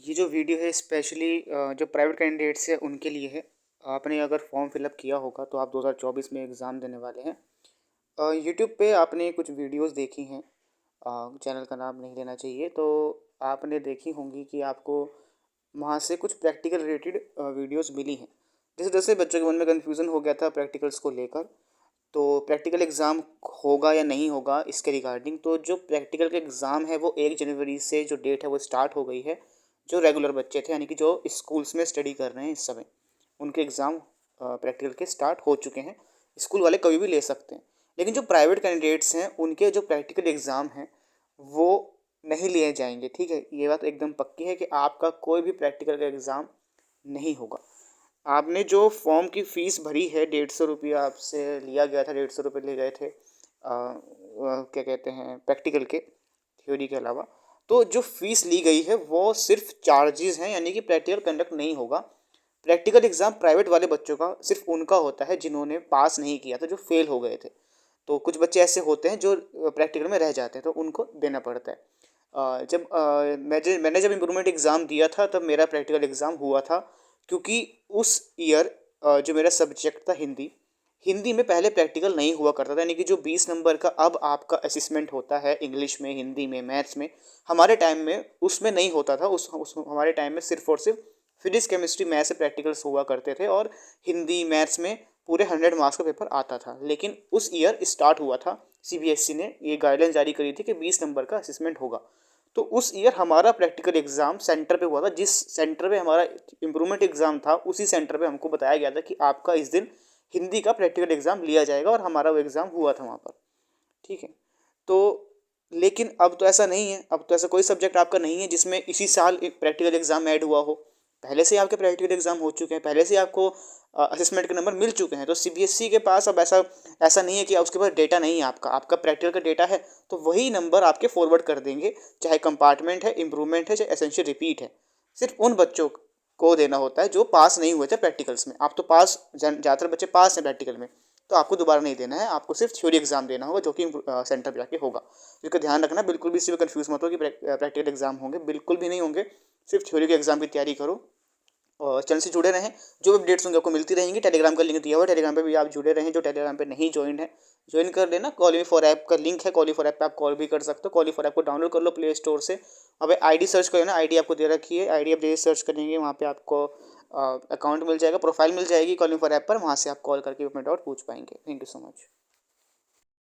ये जो वीडियो है स्पेशली जो प्राइवेट कैंडिडेट्स हैं उनके लिए है। आपने अगर फॉर्म फिलअप किया होगा तो आप 2024 में एग्ज़ाम देने वाले हैं। यूट्यूब पे आपने कुछ वीडियोस देखी हैं, चैनल का नाम नहीं लेना चाहिए, तो आपने देखी होंगी कि आपको वहाँ से कुछ प्रैक्टिकल रिलेटेड वीडियोस मिली हैं। जैसे-जैसे बच्चों के मन में कन्फ्यूज़न हो गया था प्रैक्टिकल्स को लेकर, तो प्रैक्टिकल एग्ज़ाम होगा या नहीं होगा इसके रिगार्डिंग, तो जो प्रैक्टिकल का एग्ज़ाम है वो 1 जनवरी से जो डेट है वो स्टार्ट हो गई है। जो रेगुलर बच्चे थे यानी कि जो स्कूल्स में स्टडी कर रहे हैं इस समय, उनके एग्ज़ाम प्रैक्टिकल के स्टार्ट हो चुके हैं। स्कूल वाले कभी भी ले सकते हैं। लेकिन जो प्राइवेट कैंडिडेट्स हैं उनके जो प्रैक्टिकल एग्ज़ाम हैं वो नहीं लिए जाएँगे, ठीक है? ये बात एकदम पक्की है कि आपका कोई भी प्रैक्टिकल का एग्ज़ाम नहीं होगा। आपने जो फॉर्म की फ़ीस भरी है, 150 रुपया आपसे लिया गया था, 150 रुपए लिए गए थे क्या कहते हैं प्रैक्टिकल के, थ्योरी के अलावा। तो जो फ़ीस ली गई है वो सिर्फ़ चार्जेज़ हैं, यानी कि प्रैक्टिकल कंडक्ट नहीं होगा। प्रैक्टिकल एग्ज़ाम प्राइवेट वाले बच्चों का सिर्फ़ उनका होता है जिन्होंने पास नहीं किया था, जो फ़ेल हो गए थे। तो कुछ बच्चे ऐसे होते हैं जो प्रैक्टिकल में रह जाते हैं, तो उनको देना पड़ता है। मैंने जब इम्प्रूवमेंट एग्ज़ाम दिया था तब मेरा प्रैक्टिकल एग्ज़ाम हुआ था, क्योंकि उस ईयर जो मेरा सब्जेक्ट था हिंदी, हिंदी में पहले प्रैक्टिकल नहीं हुआ करता था, यानी कि जो 20 नंबर का अब आपका असेसमेंट होता है इंग्लिश में, हिंदी में, मैथ्स में, हमारे टाइम में उसमें नहीं होता था। उस हमारे टाइम में सिर्फ़ और सिर्फ फिज़िक्स, केमिस्ट्री, मैथ्स से प्रैक्टिकल्स हुआ करते थे और हिंदी, मैथ्स में पूरे 100 मार्क्स का पेपर आता था। लेकिन उस ईयर स्टार्ट हुआ था, सीबीएसई ने ये गाइडलाइन जारी करी थी कि 20 नंबर का असेसमेंट होगा। तो उस ईयर हमारा प्रैक्टिकल एग्ज़ाम सेंटर पे हुआ था। जिस सेंटर पे हमारा इम्प्रूवमेंट एग्ज़ाम था, उसी सेंटर पे हमको बताया गया था कि आपका इस दिन हिंदी का प्रैक्टिकल एग्ज़ाम लिया जाएगा, और हमारा वो एग्ज़ाम हुआ था वहाँ पर, ठीक है। तो लेकिन अब तो ऐसा नहीं है, अब तो ऐसा कोई सब्जेक्ट आपका नहीं है जिसमें इसी साल एक प्रैक्टिकल एग्ज़ाम ऐड हुआ हो। पहले से ही आपके प्रैक्टिकल एग्ज़ाम हो चुके हैं, पहले से ही आपको असेसमेंट के नंबर मिल चुके हैं। तो सीबीएसई के पास अब ऐसा ऐसा नहीं है कि उसके पास डेटा नहीं है आपका, आपका प्रैक्टिकल का डेटा है, तो वही नंबर आपके फॉरवर्ड कर देंगे, चाहे कंपार्टमेंट है, इम्प्रूवमेंट है, चाहे एसेंशियल रिपीट है। सिर्फ़ उन बच्चों को देना होता है जो पास नहीं हुए थे प्रैक्टिकल्स में। आप तो पास, ज़्यादातर बच्चे पास हैं प्रैक्टिकल में, तो आपको दोबारा नहीं देना है, आपको सिर्फ थ्योरी एग्ज़ाम देना होगा, जो कि सेंटर पे जाके होगा। इसका ध्यान रखना, बिल्कुल भी इसी में कन्फ्यूज़ मत हो कि प्रैक्टिकल एग्ज़ाम होंगे, बिल्कुल भी नहीं होंगे। सिर्फ थ्योरी के एग्ज़ाम की तैयारी करो और चैनल से जुड़े रहें। जो भी अपडेट्स होंगे आपको मिलती रहेंगी। टेलीग्राम का लिंक दिया हुआ है, टेलीग्राम पे भी आप जुड़े रहें। जो टेलीग्राम पे नहीं जॉइंड है, जॉइन कर लेना। कॉलिंग फॉर ऐप का लिंक है, कॉलिंग फॉर ऐप पे आप कॉल भी कर सकते हो। कॉलिंग फॉर ऐप को डाउनलोड कर लो प्ले स्टोर से। अब आईडी सर्च करो ना, आईडी आपको दे रखी है, आईडी आप जैसे सर्च करेंगे वहाँ पे आपको अकाउंट मिल जाएगा, प्रोफाइल मिल जाएगी कॉलिंग फॉर ऐप पर, वहाँ से आप कॉल करके अपने डाउट पूछ पाएंगे। Thank you so much.